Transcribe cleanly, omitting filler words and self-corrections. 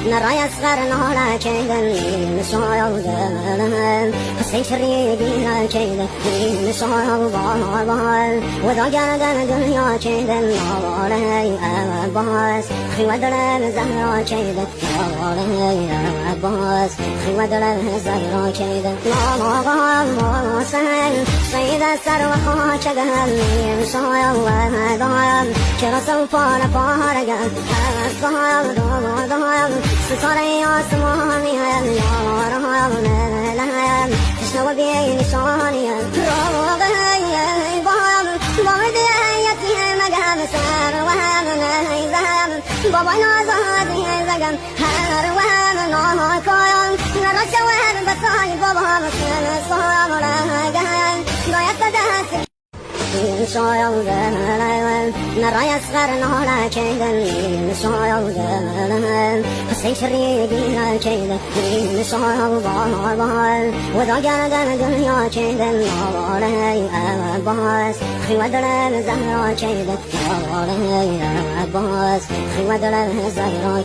نرى يصغر نهار كيدا حسين شريدين كيدا وذا قردن دنيا كيدا عباس ودرن زهرا كيدا عباس ودرن زهرا كيدا سيد السر وخاشقها من شايا وهدايا كرا سوفانا فارقا ستاري آسماني يا رهايا تشنو بيني شانيا روغي بودي ايتي مقام سار وهمنا زهم بابا نازادي زقم هر وهم ناها كايان نرسى وهم بطاي بابا مسلم صام لها ضايت دهس نرى يصغر نهار كيدا حسين شريدين كيدا وذا قردن دنيا كيدا عباس ودرن زهرا كيدا عباس ودرن زهرا